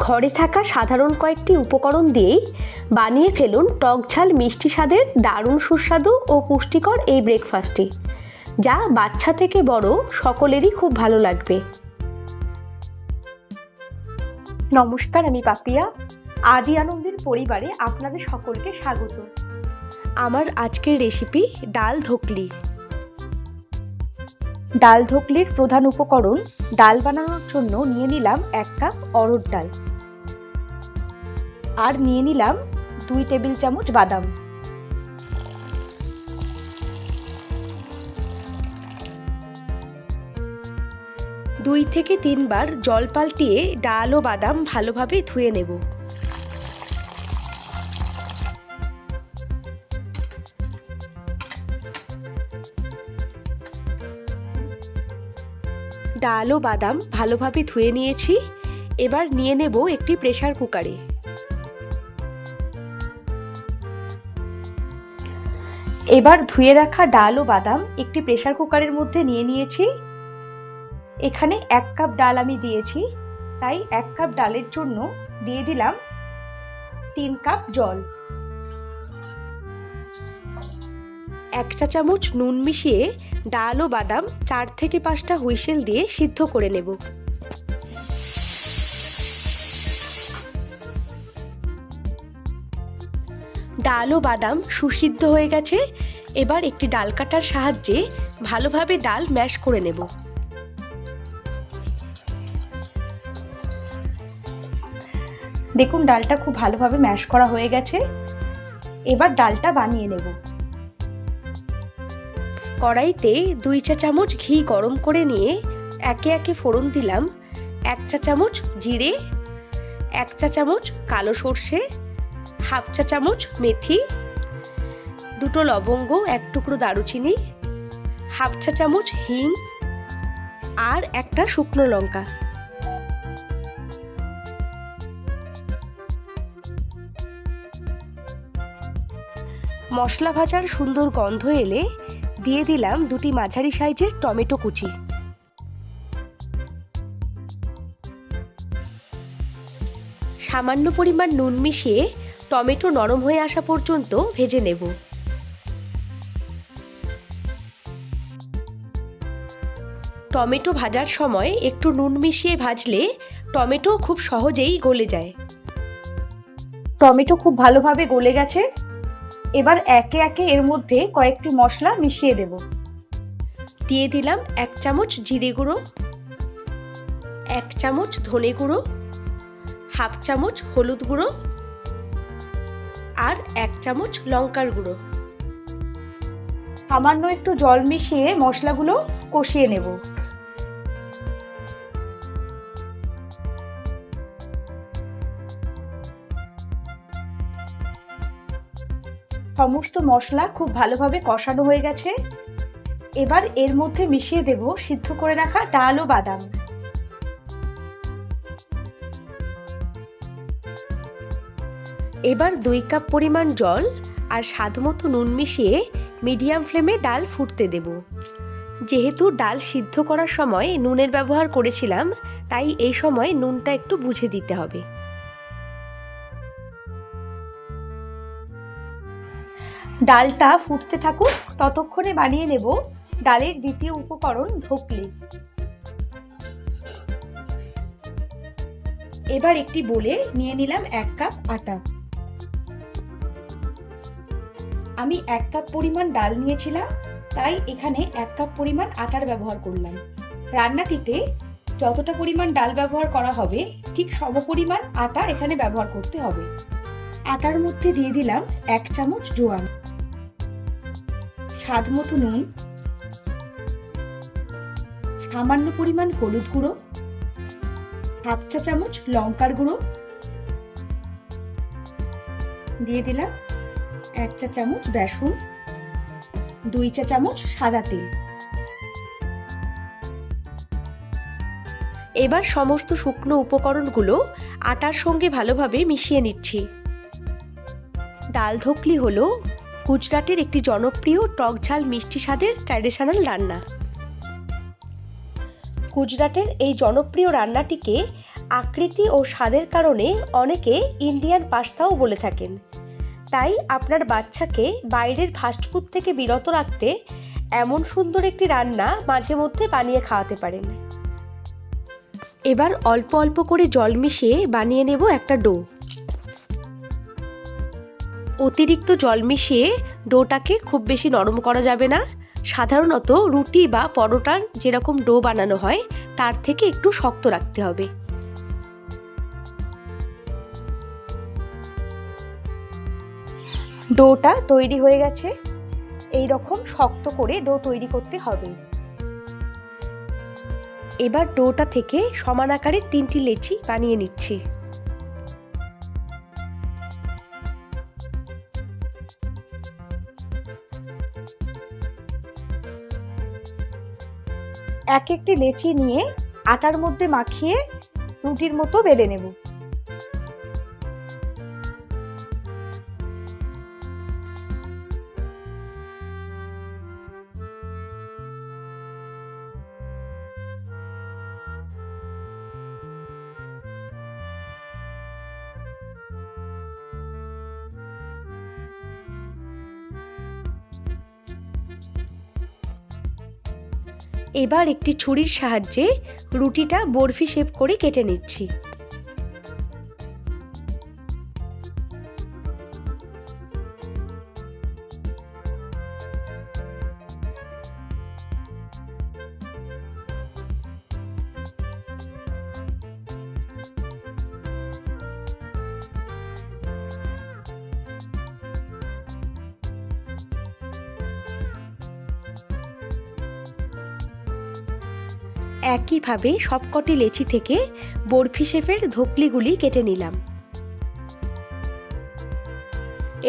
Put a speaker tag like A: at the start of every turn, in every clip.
A: ঘরে থাকা সাধারণ কয়েকটি উপকরণ দিয়েই বানিয়ে ফেলুন টক ঝাল মিষ্টি স্বাদের দারুণ সুস্বাদু ও পুষ্টিকর এই ব্রেকফাস্টটি, যা বাচ্চা থেকে বড় সকলেরই খুব ভালো লাগবে। নমস্কার, আমি পাপিয়া। আদি আনন্দের পরিবারে আপনাদের সকলকে স্বাগত। আমার আজকের রেসিপি ডাল ধোকলি। ডাল ধোকলির প্রধান উপকরণ ডাল বানানোর জন্য নিয়ে নিলাম 1 কাপ অড়হর ডাল, আর নিয়ে নিলাম 2 টেবিল চামচ বাদাম। দুই থেকে 3 বার জল পাল্টিয়ে ডাল ও বাদাম ভালোভাবে ধুয়ে নেব। ডাল ও বাদাম ভালোভাবে ধুয়ে নিয়েছি। এবার নিয়ে নেব একটি প্রেসার কুকারে। এবার ধুয়ে রাখা ডাল ও বাদাম একটি প্রেসার কুকারের মধ্যে নিয়ে নিয়েছি। এখানে 1 কাপ ডাল আমি দিয়েছি, তাই 1 কাপ ডালের জন্য দিয়ে দিলাম 3 কাপ জল। 1 চা চামচ নুন মিশিয়ে ডাল ও বাদাম 4 থেকে 5টা হুইসেল দিয়ে সিদ্ধ করে নেব। ডাল ও বাদাম সুসিদ্ধ হয়ে গেছে। এবার একটি ডাল কাটার সাহায্যে ভালোভাবে ডাল ম্যাশ করে নেব। দেখুন, ডালটা খুব ভালোভাবে ম্যাশ করা হয়ে গেছে। এবার ডালটা বানিয়ে নেব। কড়াইতে 2 চা চামচ ঘি গরম করে নিয়ে একে একে ফোড়ন দিলাম 1 চা চামচ জিরে, 1 চা চামচ কালো সর্ষে, হাফ চা চামচ মেথি, 2টো লবঙ্গ, 1 টুকরো দারুচিনি, হাফ চা চামচ হিং আর 1টা শুকনো লঙ্কা। মশলা ভাজার সুন্দর গন্ধ এলে দিয়ে দিলাম 2টি মাঝারি সাইজের টমেটো কুচি। সামান্য পরিমাণ নুন মিশিয়ে টমেটো নরম হয়ে আসা পর্যন্ত ভেজে নেব। টমেটো ভাজার সময় একটু নুন মিশিয়ে ভাজলে টমেটো খুব সহজেই গলে যায়। টমেটো খুব ভালোভাবে গলে গেছে। এবার একে একে এর মধ্যে কয়েকটি মশলা মিশিয়ে দেব। দিয়ে দিলাম 1 চামচ জিরে গুঁড়ো, 1 চামচ ধনে গুঁড়ো, হাফ চামচ হলুদ গুঁড়ো আর 1 চামচ লঙ্কার গুঁড়ো। সামান্য একটু জল মিশিয়ে মশলাগুলো কষিয়ে নেব। সমস্ত মশলা খুব ভালোভাবে কষানো হয়ে গেছে। এবার এর মধ্যে মিশিয়ে দেব সিদ্ধ করে রাখা ডাল ও বাদাম। এবার 2 কাপ পরিমাণ জল আর স্বাদমতো নুন মিশিয়ে মিডিয়াম ফ্লেমে ডাল ফুটতে দেব। যেহেতু ডাল সিদ্ধ করার সময় নুনের ব্যবহার করেছিলাম, তাই এই সময় নুনটা একটু বুঝে দিতে হবে। ডালটা ফুটতে থাকুক, ততক্ষণে বানিয়ে নেব ডালের দ্বিতীয় উপকরণ ধোকলি। এবার একটি বোলে নিয়ে নিলাম 1 কাপ আটা। আমি 1 কাপ পরিমাণ ডাল নিয়েছিলাম, তাই এখানে 1 কাপ পরিমাণ আটার ব্যবহার করলাম। রান্নাটিতে যতটা পরিমাণ ডাল ব্যবহার করা হবে ঠিক সমপরিমাণ আটা এখানে ব্যবহার করতে হবে। আটার মধ্যে দিয়ে দিলাম 1 চামচ জোয়ান, স্বাদমতো নুন, সামান্য পরিমাণ হলুদ গুঁড়ো, হাফ চা চামচ লঙ্কার গুঁড়ো, দিয়ে দিলাম 1 চা চামচ বেসন, 2 চা চামচ সাদা তেল। এবার সমস্ত শুকনো উপকরণগুলো আটার সঙ্গে ভালোভাবে মিশিয়ে নিচ্ছি। ডাল ধোকলি হলো গুজরাটের একটি জনপ্রিয় টক ঝাল মিষ্টি স্বাদের ট্র্যাডিশনাল রান্না। গুজরাটের এই জনপ্রিয় রান্নাটিকে আকৃতি ও স্বাদের কারণে অনেকে ইন্ডিয়ান পাস্তাও বলে থাকেন। তাই আপনার বাচ্চাকে বাইরের ফাস্টফুড থেকে বিরত রাখতে এমন সুন্দর একটি রান্না মাঝে মধ্যে বানিয়ে খাওয়াতে পারেন। এবার অল্প অল্প করে জল মিশিয়ে বানিয়ে নেব একটা ডো। অতিরিক্ত জল মিশিয়ে ডোটাকে খুব বেশি নরম করা যাবে না। সাধারণত রুটি বা পরোটার যেরকম ডো বানানো হয় তার থেকে একটু শক্ত রাখতে হবে। ডোটা তৈরি হয়ে গেছে। এই রকম শক্ত করে ডো তৈরি করতে হবে। এবার ডোটা থেকে সমান আকারের 3টি লেচি বানিয়ে নিচ্ছি। এক একটি লেচি নিয়ে আটার মধ্যে মাখিয়ে রুটির মতো বেলে নেব। এবার একটি ছুরির সাহায্যে রুটিটা বরফি শেপ করে কেটে নিচ্ছি। একইভাবে সবকটি লেচি থেকে বরফি শেপের ধোকলিগুলি কেটে নিলাম।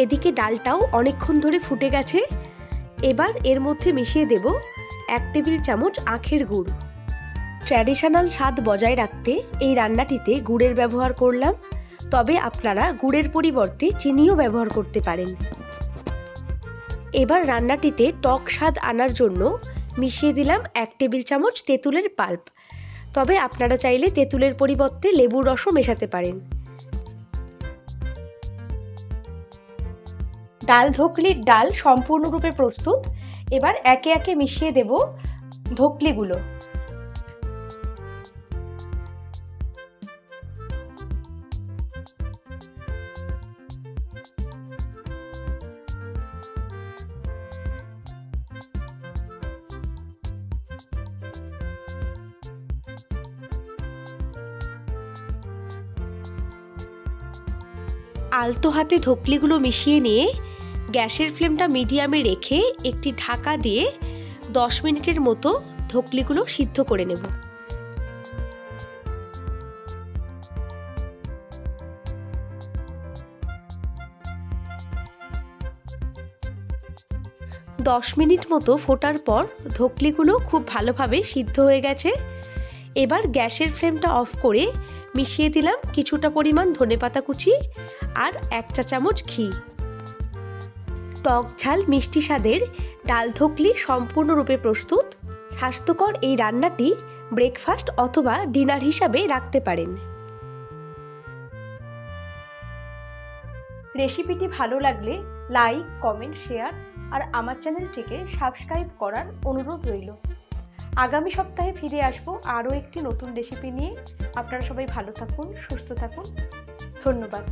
A: এদিকে ডালটাও অনেকক্ষণ ধরে ফুটে গেছে। এবার এর মধ্যে মিশিয়ে দেব 1 টেবিল চামচ আখের গুড়। ট্র্যাডিশনাল স্বাদ বজায় রাখতে এই রান্নাটিতে গুড়ের ব্যবহার করলাম, তবে আপনারা গুড়ের পরিবর্তে চিনিও ব্যবহার করতে পারেন। এবার রান্নাটিতে টক স্বাদ আনার জন্য মিশিয়ে দিলাম 1 টেবিল চামচ তেঁতুলের পাল্প, তবে আপনারা চাইলে তেঁতুলের পরিবর্তে লেবুর রসও মেশাতে পারেন। ডাল ধোকলির ডাল সম্পূর্ণরূপে প্রস্তুত। এবার একে একে মিশিয়ে দেব ধোকলিগুলো। আলতো হাতে ধোকলিগুলো মিশিয়ে নিয়ে গ্যাসের ফ্লেমটা মিডিয়ামে রেখে একটি ঢাকা দিয়ে 10 মিনিটের মতো ধোকলিগুলো সিদ্ধ করে নেব। দশ মিনিট মতো ফোটার পর ধোকলিগুলো খুব ভালোভাবে সিদ্ধ হয়ে গেছে। এবার গ্যাসের ফ্লেমটা অফ করে মিশিয়ে দিলাম কিছুটা পরিমাণ ধনেপাতা কুচি আর 1 চা চামচ ঘি। টক ঝাল মিষ্টি স্বাদের ডাল ধোকলি সম্পূর্ণরূপে প্রস্তুত। স্বাস্থ্যকর এই রান্নাটি ব্রেকফাস্ট অথবা ডিনার হিসাবে রাখতে পারেন। রেসিপিটি ভালো লাগলে লাইক, কমেন্ট, শেয়ার আর আমার চ্যানেলটিকে সাবস্ক্রাইব করার অনুরোধ রইল। আগামী সপ্তাহে ফিরে আসবো আরও একটি নতুন রেসিপি নিয়ে। আপনারা সবাই ভালো থাকুন, সুস্থ থাকুন। ধন্যবাদ।